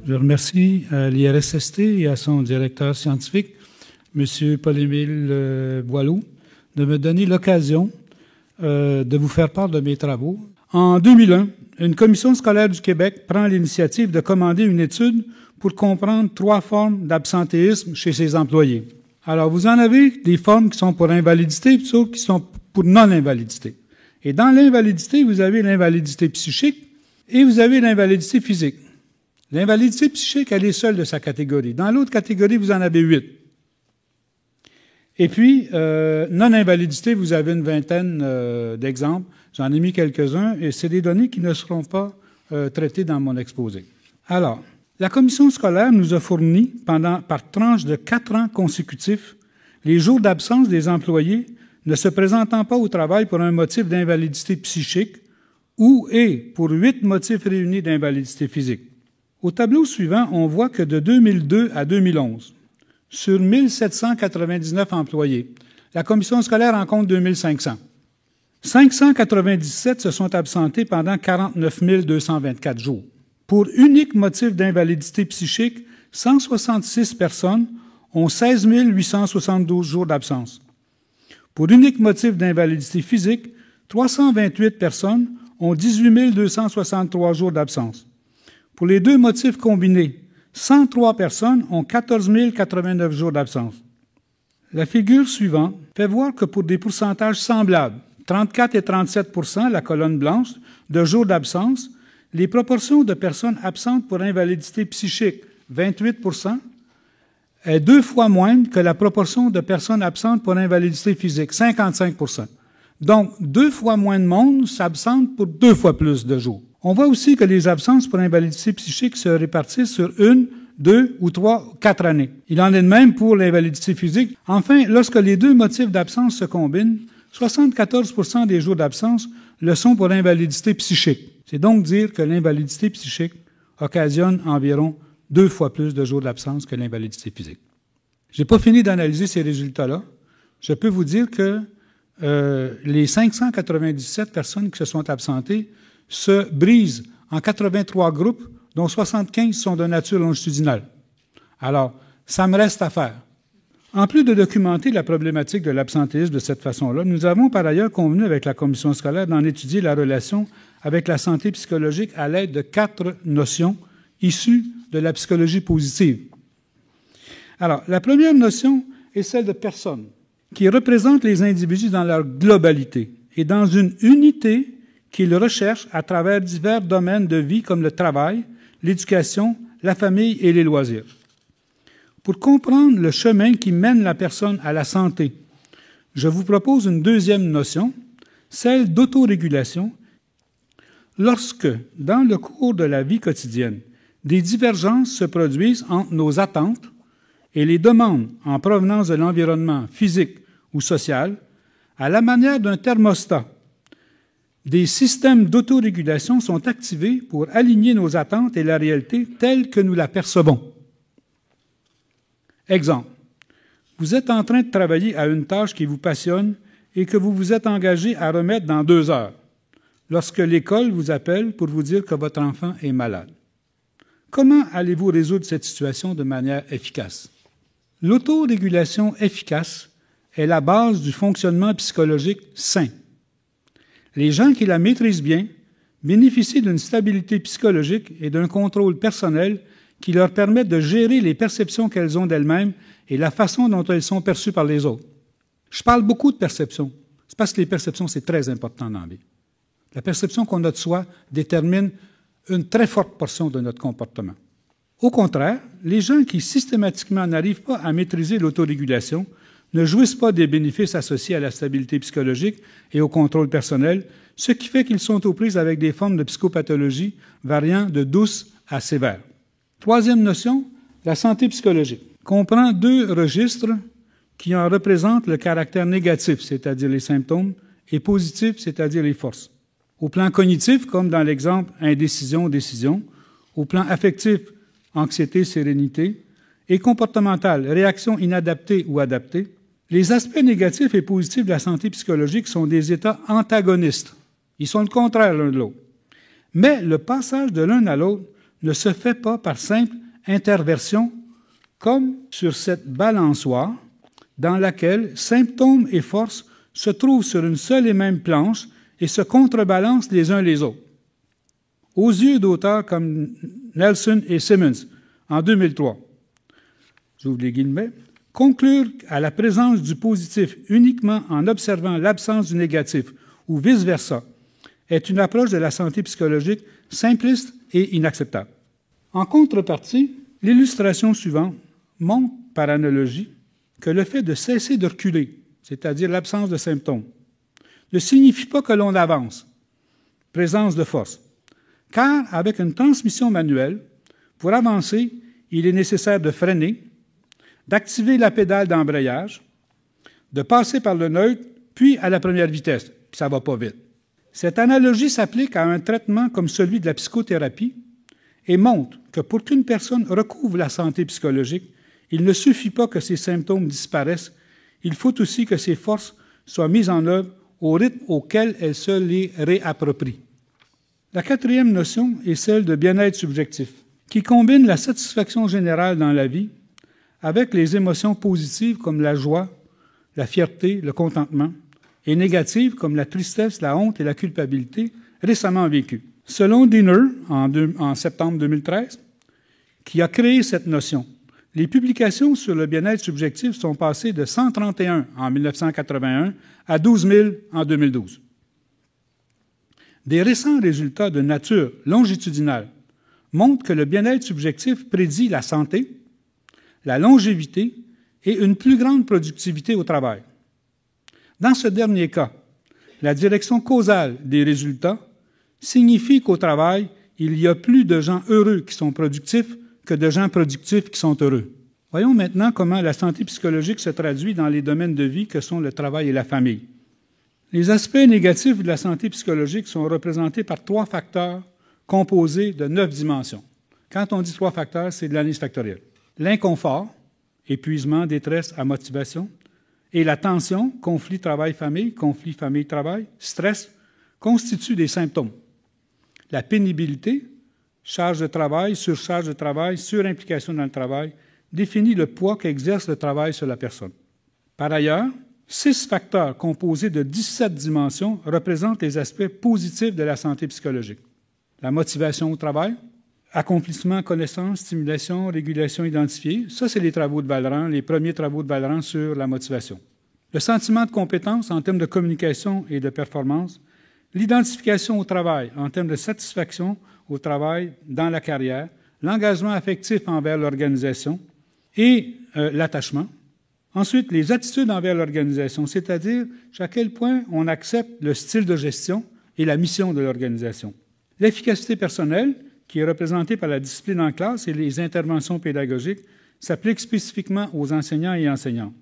Je remercie l'IRSST et à son directeur scientifique, M. Paul-Émile Boileau, de me donner l'occasion de vous faire part de mes travaux. En 2001, une commission scolaire du Québec prend l'initiative de commander une étude pour comprendre 3 formes d'absentéisme chez ses employés. Alors, vous en avez des formes qui sont pour invalidité et d'autres qui sont pour non-invalidité. Et dans l'invalidité, vous avez l'invalidité psychique et vous avez l'invalidité physique. L'invalidité psychique, elle est seule de sa catégorie. Dans l'autre catégorie, vous en avez 8. Et puis, non-invalidité, vous avez une vingtaine d'exemples. J'en ai mis quelques-uns et c'est des données qui ne seront pas traitées dans mon exposé. Alors, la commission scolaire nous a fourni, par tranche de 4 ans consécutifs, les jours d'absence des employés ne se présentant pas au travail pour un motif d'invalidité psychique ou pour 8 motifs réunis d'invalidité physique. Au tableau suivant, on voit que de 2002 à 2011, sur 1799 employés, la commission scolaire en compte 2500. 597 se sont absentés pendant 49 224 jours. Pour unique motif d'invalidité psychique, 166 personnes ont 16 872 jours d'absence. Pour unique motif d'invalidité physique, 328 personnes ont 18 263 jours d'absence. Pour les 2 motifs combinés, 103 personnes ont 14 089 jours d'absence. La figure suivante fait voir que pour des pourcentages semblables, 34 et 37 %, la colonne blanche, de jours d'absence, les proportions de personnes absentes pour invalidité psychique, 28 %, est 2 fois moindre que la proportion de personnes absentes pour invalidité physique, 55 %. Donc, 2 fois moins de monde s'absente pour 2 fois plus de jours. On voit aussi que les absences pour invalidité psychique se répartissent sur 1, 2 ou 3, 4 années. Il en est de même pour l'invalidité physique. Enfin, lorsque les 2 motifs d'absence se combinent, 74 % des jours d'absence le sont pour l'invalidité psychique. C'est donc dire que l'invalidité psychique occasionne environ 2 fois plus de jours d'absence que l'invalidité physique. Je n'ai pas fini d'analyser ces résultats-là. Je peux vous dire que les 597 personnes qui se sont absentées se brisent en 83 groupes, dont 75 sont de nature longitudinale. Alors, ça me reste à faire. En plus de documenter la problématique de l'absentéisme de cette façon-là, nous avons par ailleurs convenu avec la commission scolaire d'en étudier la relation avec la santé psychologique à l'aide de 4 notions issues de la psychologie positive. Alors, la première notion est celle de personne, qui représente les individus dans leur globalité et dans une unité qu'ils recherchent à travers divers domaines de vie comme le travail, l'éducation, la famille et les loisirs. Pour comprendre le chemin qui mène la personne à la santé, je vous propose une deuxième notion, celle d'autorégulation. Lorsque, dans le cours de la vie quotidienne, des divergences se produisent entre nos attentes et les demandes en provenance de l'environnement physique ou social, à la manière d'un thermostat, des systèmes d'autorégulation sont activés pour aligner nos attentes et la réalité telle que nous la percevons. Exemple, vous êtes en train de travailler à une tâche qui vous passionne et que vous vous êtes engagé à remettre dans 2 heures, lorsque l'école vous appelle pour vous dire que votre enfant est malade. Comment allez-vous résoudre cette situation de manière efficace? L'autorégulation efficace est la base du fonctionnement psychologique sain. Les gens qui la maîtrisent bien bénéficient d'une stabilité psychologique et d'un contrôle personnel qui leur permettent de gérer les perceptions qu'elles ont d'elles-mêmes et la façon dont elles sont perçues par les autres. Je parle beaucoup de perceptions. C'est parce que les perceptions, c'est très important dans la vie. La perception qu'on a de soi détermine une très forte portion de notre comportement. Au contraire, les gens qui systématiquement n'arrivent pas à maîtriser l'autorégulation ne jouissent pas des bénéfices associés à la stabilité psychologique et au contrôle personnel, ce qui fait qu'ils sont aux prises avec des formes de psychopathologie variant de douce à sévère. Troisième notion, la santé psychologique, comprend 2 registres qui en représentent le caractère négatif, c'est-à-dire les symptômes, et positif, c'est-à-dire les forces. Au plan cognitif, comme dans l'exemple indécision-décision, au plan affectif, anxiété, sérénité, et comportemental, réaction inadaptée ou adaptée, les aspects négatifs et positifs de la santé psychologique sont des états antagonistes. Ils sont le contraire l'un de l'autre. Mais le passage de l'un à l'autre ne se fait pas par simple interversion, comme sur cette balançoire dans laquelle symptômes et forces se trouvent sur une seule et même planche et se contrebalancent les uns les autres. Aux yeux d'auteurs comme Nelson et Simmons, en 2003, j'ouvre les guillemets, conclure à la présence du positif uniquement en observant l'absence du négatif ou vice-versa est une approche de la santé psychologique simpliste et inacceptable. En contrepartie, l'illustration suivante montre par analogie que le fait de cesser de reculer, c'est-à-dire l'absence de symptômes, ne signifie pas que l'on avance, présence de force, car avec une transmission manuelle, pour avancer, il est nécessaire de freiner, d'activer la pédale d'embrayage, de passer par le neutre, puis à la première vitesse, puis ça ne va pas vite. Cette analogie s'applique à un traitement comme celui de la psychothérapie et montre que pour qu'une personne recouvre la santé psychologique, il ne suffit pas que ses symptômes disparaissent, il faut aussi que ses forces soient mises en œuvre au rythme auquel elle se les réapproprie. La quatrième notion est celle de bien-être subjectif, qui combine la satisfaction générale dans la vie avec les émotions positives comme la joie, la fierté, le contentement, et négatives comme la tristesse, la honte et la culpabilité récemment vécues. Selon Diener, en septembre 2013, qui a créé cette notion, les publications sur le bien-être subjectif sont passées de 131 en 1981 à 12 000 en 2012. Des récents résultats de nature longitudinale montrent que le bien-être subjectif prédit la santé, la longévité et une plus grande productivité au travail. Dans ce dernier cas, la direction causale des résultats signifie qu'au travail, il y a plus de gens heureux qui sont productifs que de gens productifs qui sont heureux. Voyons maintenant comment la santé psychologique se traduit dans les domaines de vie que sont le travail et la famille. Les aspects négatifs de la santé psychologique sont représentés par 3 facteurs composés de 9 dimensions. Quand on dit 3 facteurs, c'est de l'analyse factorielle. L'inconfort, épuisement, détresse, amotivation, et la tension, conflit travail-famille, conflit famille-travail, stress, constituent des symptômes. La pénibilité, charge de travail, surimplication dans le travail, définit le poids qu'exerce le travail sur la personne. Par ailleurs, 6 facteurs composés de 17 dimensions représentent les aspects positifs de la santé psychologique. La motivation au travail, accomplissement, connaissance, stimulation, régulation identifiée. Ça, c'est les travaux de Vallerand, les premiers travaux de Vallerand sur la motivation. Le sentiment de compétence en termes de communication et de performance. L'identification au travail en termes de satisfaction au travail dans la carrière. L'engagement affectif envers l'organisation et l'attachement. Ensuite, les attitudes envers l'organisation, c'est-à-dire à quel point on accepte le style de gestion et la mission de l'organisation. L'efficacité personnelle, qui est représentée par la discipline en classe et les interventions pédagogiques, s'applique spécifiquement aux enseignants et enseignantes.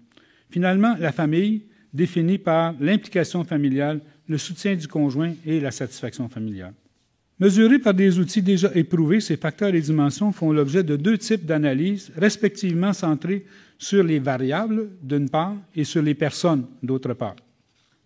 Finalement, la famille, définie par l'implication familiale, le soutien du conjoint et la satisfaction familiale. Mesurés par des outils déjà éprouvés, ces facteurs et dimensions font l'objet de 2 types d'analyses, respectivement centrés sur les variables, d'une part, et sur les personnes, d'autre part.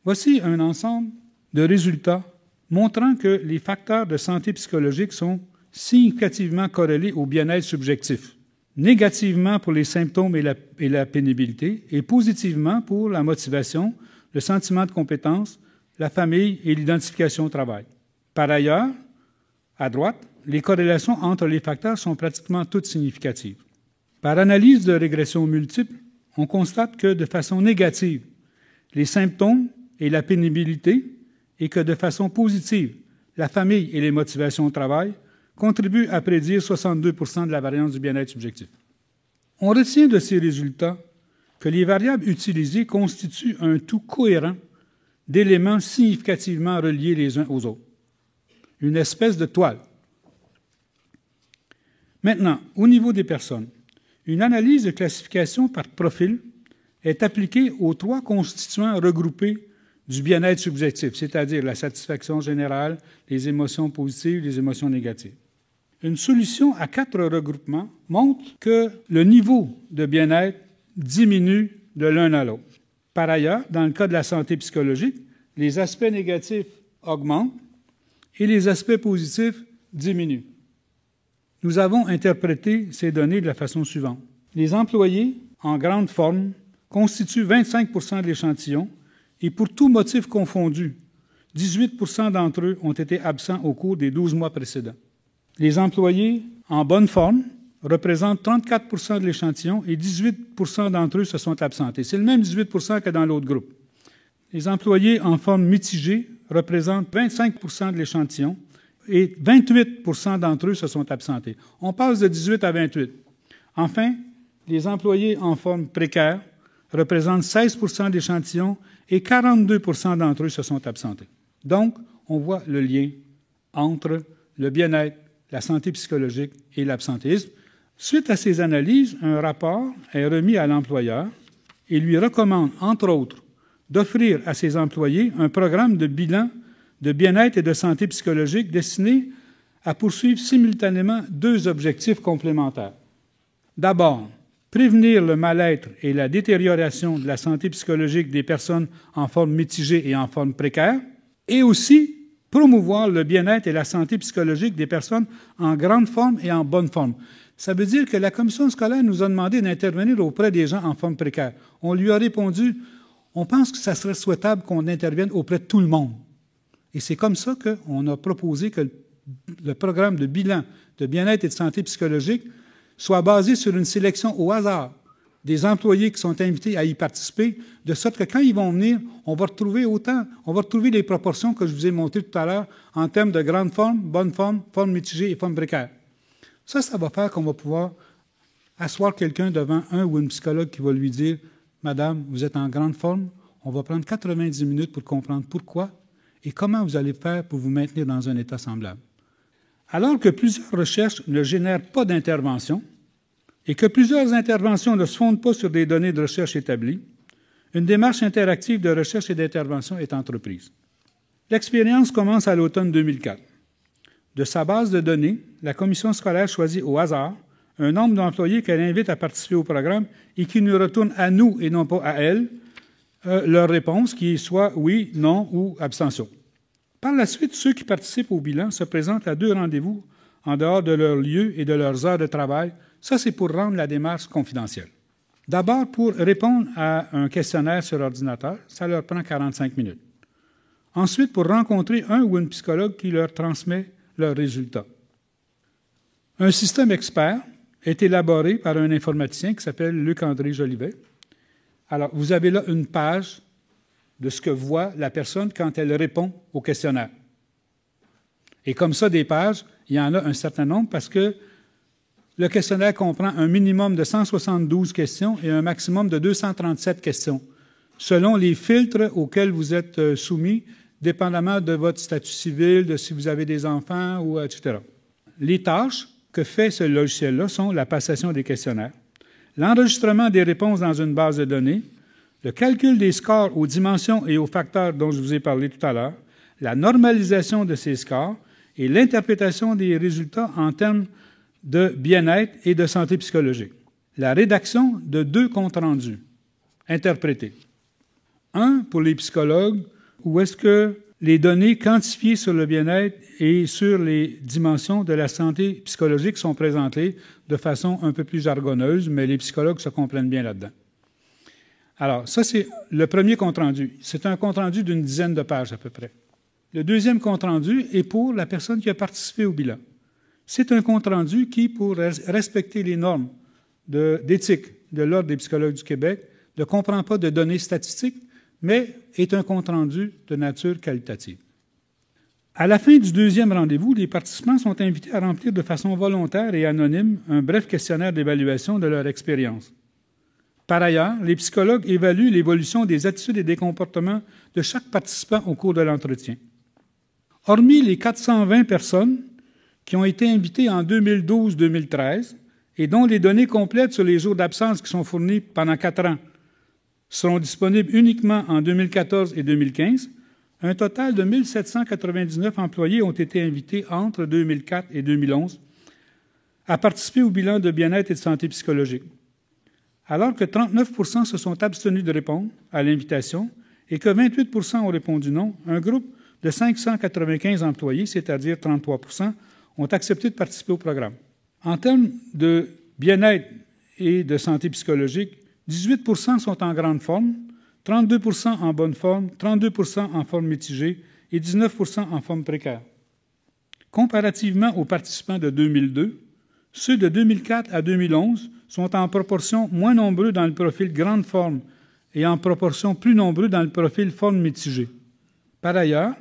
Voici un ensemble de résultats montrant que les facteurs de santé psychologique sont significativement corrélés au bien-être subjectif, négativement pour les symptômes et la pénibilité, et positivement pour la motivation, le sentiment de compétence, la famille et l'identification au travail. Par ailleurs, à droite, les corrélations entre les facteurs sont pratiquement toutes significatives. Par analyse de régression multiple, on constate que de façon négative, les symptômes et la pénibilité, et que de façon positive, la famille et les motivations au travail contribuent à prédire 62 % de la variance du bien-être subjectif. On retient de ces résultats que les variables utilisées constituent un tout cohérent d'éléments significativement reliés les uns aux autres. Une espèce de toile. Maintenant, au niveau des personnes, une analyse de classification par profil est appliquée aux 3 constituants regroupés du bien-être subjectif, c'est-à-dire la satisfaction générale, les émotions positives, les émotions négatives. Une solution à 4 regroupements montre que le niveau de bien-être diminue de l'un à l'autre. Par ailleurs, dans le cas de la santé psychologique, les aspects négatifs augmentent et les aspects positifs diminuent. Nous avons interprété ces données de la façon suivante. Les employés en grande forme constituent 25 % de l'échantillon et pour tout motif confondu, 18 % d'entre eux ont été absents au cours des 12 mois précédents. Les employés en bonne forme représentent 34 % de l'échantillon et 18 % d'entre eux se sont absentés. C'est le même 18 % que dans l'autre groupe. Les employés en forme mitigée représentent 25 % de l'échantillon et 28 % d'entre eux se sont absentés. On passe de 18 à 28. Enfin, les employés en forme précaire représentent 16 % de l'échantillon et 42 % d'entre eux se sont absentés. Donc, on voit le lien entre le bien-être, la santé psychologique et l'absentéisme. Suite à ces analyses, un rapport est remis à l'employeur et lui recommande, entre autres, d'offrir à ses employés un programme de bilan de bien-être et de santé psychologique destiné à poursuivre simultanément deux objectifs complémentaires. D'abord, prévenir le mal-être et la détérioration de la santé psychologique des personnes en forme mitigée et en forme précaire, et aussi promouvoir le bien-être et la santé psychologique des personnes en grande forme et en bonne forme. Ça veut dire que la commission scolaire nous a demandé d'intervenir auprès des gens en forme précaire. On lui a répondu, on pense que ça serait souhaitable qu'on intervienne auprès de tout le monde. Et c'est comme ça qu'on a proposé que le programme de bilan de bien-être et de santé psychologique soit basé sur une sélection au hasard des employés qui sont invités à y participer, de sorte que quand ils vont venir, on va retrouver les proportions que je vous ai montrées tout à l'heure en termes de grande forme, bonne forme, forme mitigée et forme précaire. Ça va faire qu'on va pouvoir asseoir quelqu'un devant un ou une psychologue qui va lui dire « Madame, vous êtes en grande forme, on va prendre 90 minutes pour comprendre pourquoi et comment vous allez faire pour vous maintenir dans un état semblable. » Alors que plusieurs recherches ne génèrent pas d'intervention et que plusieurs interventions ne se fondent pas sur des données de recherche établies, une démarche interactive de recherche et d'intervention est entreprise. L'expérience commence à l'automne 2004. De sa base de données, la commission scolaire choisit au hasard un nombre d'employés qu'elle invite à participer au programme et qui nous retournent à nous et non pas à elle leur réponse qui est soit oui, non ou abstention. Par la suite, ceux qui participent au bilan se présentent à 2 rendez-vous en dehors de leur lieu et de leurs heures de travail. Ça, c'est pour rendre la démarche confidentielle. D'abord, pour répondre à un questionnaire sur ordinateur, ça leur prend 45 minutes. Ensuite, pour rencontrer un ou une psychologue qui leur transmet leurs résultats. Un système expert est élaboré par un informaticien qui s'appelle Luc-André Jolivet. Alors, vous avez là une page de ce que voit la personne quand elle répond au questionnaire. Et comme ça, des pages, il y en a un certain nombre parce que le questionnaire comprend un minimum de 172 questions et un maximum de 237 questions, selon les filtres auxquels vous êtes soumis, dépendamment de votre statut civil, de si vous avez des enfants, ou etc. Les tâches que fait ce logiciel-là sont la passation des questionnaires, l'enregistrement des réponses dans une base de données, le calcul des scores aux dimensions et aux facteurs dont je vous ai parlé tout à l'heure, la normalisation de ces scores et l'interprétation des résultats en termes de bien-être et de santé psychologique. La rédaction de 2 comptes rendus interprétés. Un pour les psychologues, où est-ce que les données quantifiées sur le bien-être et sur les dimensions de la santé psychologique sont présentées de façon un peu plus jargonneuse, mais les psychologues se comprennent bien là-dedans. Alors, ça, c'est le premier compte-rendu. C'est un compte-rendu d'une dizaine de pages à peu près. Le deuxième compte-rendu est pour la personne qui a participé au bilan. C'est un compte-rendu qui, pour respecter les normes d'éthique de l'Ordre des psychologues du Québec, ne comprend pas de données statistiques, mais est un compte-rendu de nature qualitative. À la fin du 2e rendez-vous, les participants sont invités à remplir de façon volontaire et anonyme un bref questionnaire d'évaluation de leur expérience. Par ailleurs, les psychologues évaluent l'évolution des attitudes et des comportements de chaque participant au cours de l'entretien. Hormis les 420 personnes qui ont été invitées en 2012-2013 et dont les données complètes sur les jours d'absence qui sont fournies pendant 4 ans seront disponibles uniquement en 2014 et 2015, un total de 1 799 employés ont été invités entre 2004 et 2011 à participer au bilan de bien-être et de santé psychologique. Alors que 39 % se sont abstenus de répondre à l'invitation et que 28 % ont répondu non, un groupe de 595 employés, c'est-à-dire 33 %, ont accepté de participer au programme. En termes de bien-être et de santé psychologique, 18 % sont en grande forme, 32 % en bonne forme, 32 % en forme mitigée et 19 % en forme précaire. Comparativement aux participants de 2002, ceux de 2004 à 2011 sont en proportion moins nombreux dans le profil grande forme et en proportion plus nombreux dans le profil forme mitigée. Par ailleurs,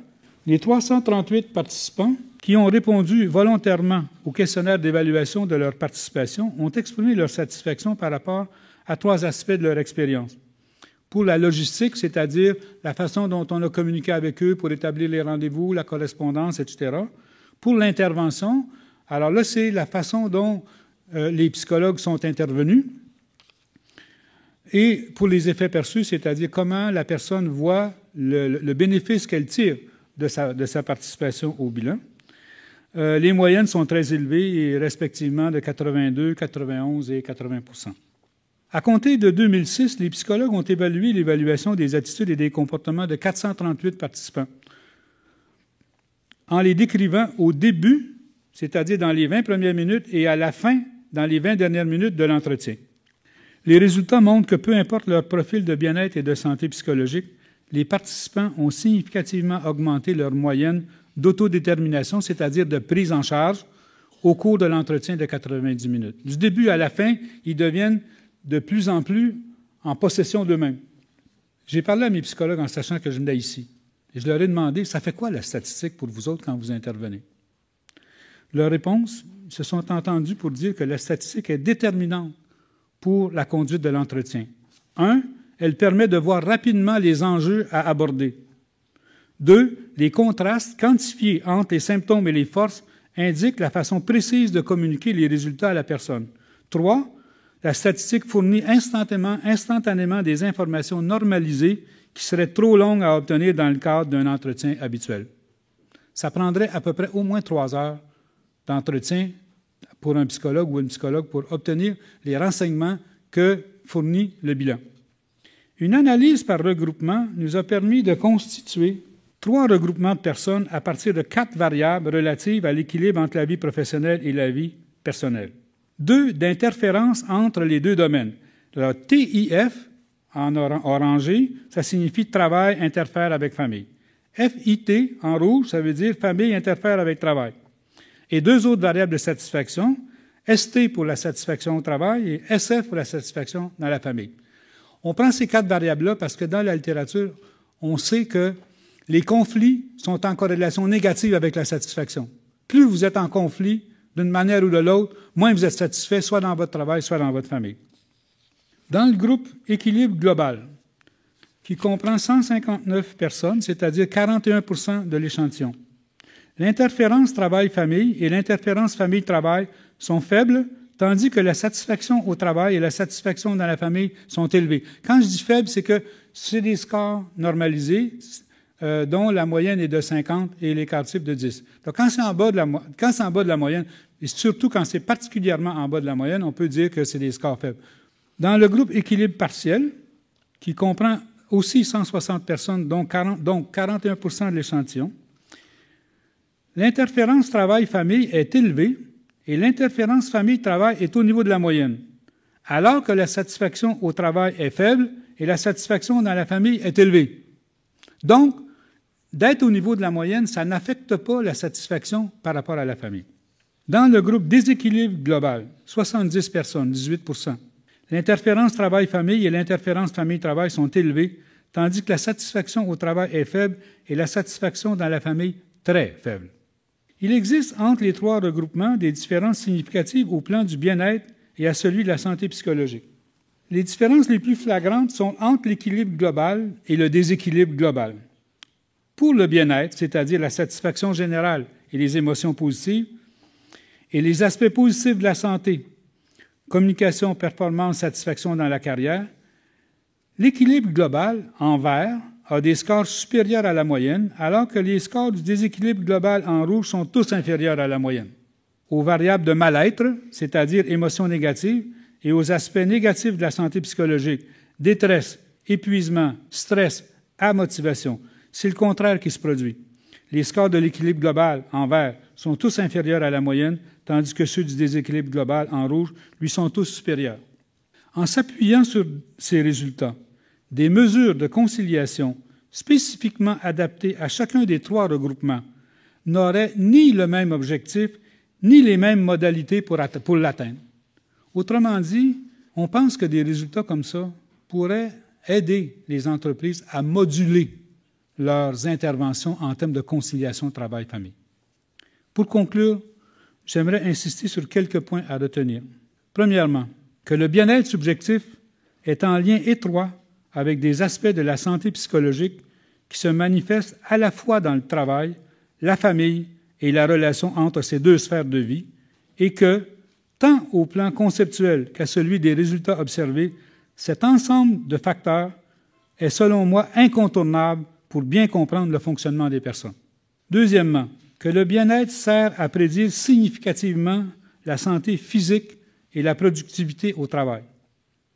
les 338 participants qui ont répondu volontairement au questionnaire d'évaluation de leur participation ont exprimé leur satisfaction par rapport à 3 aspects de leur expérience. Pour la logistique, c'est-à-dire la façon dont on a communiqué avec eux pour établir les rendez-vous, la correspondance, etc. Pour l'intervention, alors là, c'est la façon dont les psychologues sont intervenus. Et pour les effets perçus, c'est-à-dire comment la personne voit le bénéfice qu'elle tire de sa participation au bilan. Les moyennes sont très élevées, et respectivement de 82, 91 et 80 %. À compter de 2006, les psychologues ont évalué l'évaluation des attitudes et des comportements de 438 participants, en les décrivant au début, c'est-à-dire dans les 20 premières minutes, et à la fin, dans les 20 dernières minutes de l'entretien. Les résultats montrent que peu importe leur profil de bien-être et de santé psychologique, les participants ont significativement augmenté leur moyenne d'autodétermination, c'est-à-dire de prise en charge, au cours de l'entretien de 90 minutes. Du début à la fin, ils deviennent de plus en plus en possession d'eux-mêmes. J'ai parlé à mes psychologues en sachant que je venais ici. Et je leur ai demandé, ça fait quoi la statistique pour vous autres quand vous intervenez? Leur réponse, ils se sont entendus pour dire que la statistique est déterminante pour la conduite de l'entretien. 1, elle permet de voir rapidement les enjeux à aborder. 2, les contrastes quantifiés entre les symptômes et les forces indiquent la façon précise de communiquer les résultats à la personne. 3, la statistique fournit instantanément des informations normalisées qui seraient trop longues à obtenir dans le cadre d'un entretien habituel. Ça prendrait à peu près au moins 3 heures d'entretien pour un psychologue ou une psychologue pour obtenir les renseignements que fournit le bilan. Une analyse par regroupement nous a permis de constituer 3 regroupements de personnes à partir de 4 variables relatives à l'équilibre entre la vie professionnelle et la vie personnelle. 2 d'interférence entre les 2 domaines. Le TIF, en orangé, ça signifie travail interfère avec famille. FIT, en rouge, ça veut dire famille interfère avec travail. Et 2 autres variables de satisfaction, ST pour la satisfaction au travail et SF pour la satisfaction dans la famille. On prend ces 4 variables-là parce que dans la littérature, on sait que les conflits sont en corrélation négative avec la satisfaction. Plus vous êtes en conflit, d'une manière ou de l'autre, moins vous êtes satisfait, soit dans votre travail, soit dans votre famille. Dans le groupe équilibre global, qui comprend 159 personnes, c'est-à-dire 41 % de l'échantillon, l'interférence travail-famille et l'interférence famille-travail sont faibles, tandis que la satisfaction au travail et la satisfaction dans la famille sont élevées. Quand je dis faible, c'est que c'est des scores normalisés, dont la moyenne est de 50 et l'écart type de 10. Donc, quand c'est en bas de la moyenne, et surtout quand c'est particulièrement en bas de la moyenne, on peut dire que c'est des scores faibles. Dans le groupe équilibre partiel, qui comprend aussi 160 personnes, donc 41 % de l'échantillon, l'interférence travail-famille est élevée et l'interférence famille-travail est au niveau de la moyenne, alors que la satisfaction au travail est faible et la satisfaction dans la famille est élevée. Donc, d'être au niveau de la moyenne, ça n'affecte pas la satisfaction par rapport à la famille. Dans le groupe déséquilibre global, 70 personnes, 18 %, l'interférence travail-famille et l'interférence famille-travail sont élevées, tandis que la satisfaction au travail est faible et la satisfaction dans la famille très faible. Il existe entre les 3 regroupements des différences significatives au plan du bien-être et à celui de la santé psychologique. Les différences les plus flagrantes sont entre l'équilibre global et le déséquilibre global. Pour le bien-être, c'est-à-dire la satisfaction générale et les émotions positives, et les aspects positifs de la santé, communication, performance, satisfaction dans la carrière, l'équilibre global, en vert, a des scores supérieurs à la moyenne, alors que les scores du déséquilibre global en rouge sont tous inférieurs à la moyenne. Aux variables de mal-être, c'est-à-dire émotions négatives, et aux aspects négatifs de la santé psychologique, détresse, épuisement, stress, amotivation, c'est le contraire qui se produit. Les scores de l'équilibre global, en vert, sont tous inférieurs à la moyenne, tandis que ceux du déséquilibre global, en rouge, lui sont tous supérieurs. En s'appuyant sur ces résultats, des mesures de conciliation spécifiquement adaptées à chacun des trois regroupements n'auraient ni le même objectif, ni les mêmes modalités pour l'atteindre. Autrement dit, on pense que des résultats comme ça pourraient aider les entreprises à moduler leurs interventions en termes de conciliation travail-famille. Pour conclure, j'aimerais insister sur quelques points à retenir. Premièrement, que le bien-être subjectif est en lien étroit avec des aspects de la santé psychologique qui se manifestent à la fois dans le travail, la famille et la relation entre ces deux sphères de vie, et que, tant au plan conceptuel qu'à celui des résultats observés, cet ensemble de facteurs est, selon moi, incontournable pour bien comprendre le fonctionnement des personnes. Deuxièmement, que le bien-être sert à prédire significativement la santé physique et la productivité au travail.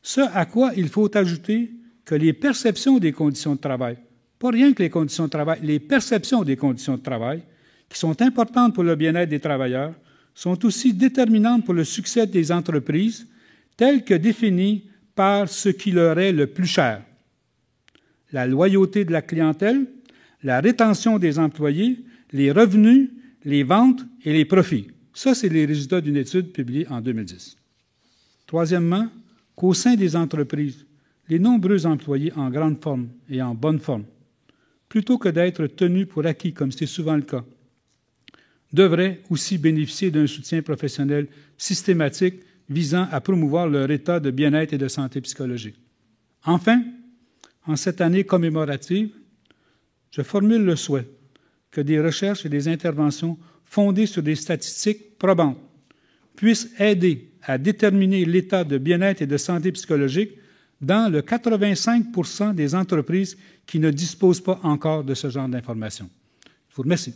Ce à quoi il faut ajouter que les perceptions des conditions de travail, pas rien que les conditions de travail, les perceptions des conditions de travail, qui sont importantes pour le bien-être des travailleurs, sont aussi déterminantes pour le succès des entreprises, telles que définies par ce qui leur est le plus cher. La loyauté de la clientèle, la rétention des employés, les revenus, les ventes et les profits. Ça, c'est les résultats d'une étude publiée en 2010. Troisièmement, qu'au sein des entreprises, les nombreux employés en grande forme et en bonne forme, plutôt que d'être tenus pour acquis, comme c'est souvent le cas, devraient aussi bénéficier d'un soutien professionnel systématique visant à promouvoir leur état de bien-être et de santé psychologique. Enfin, en cette année commémorative, je formule le souhait que des recherches et des interventions fondées sur des statistiques probantes puissent aider à déterminer l'état de bien-être et de santé psychologique dans le 85% des entreprises qui ne disposent pas encore de ce genre d'informations. Je vous remercie.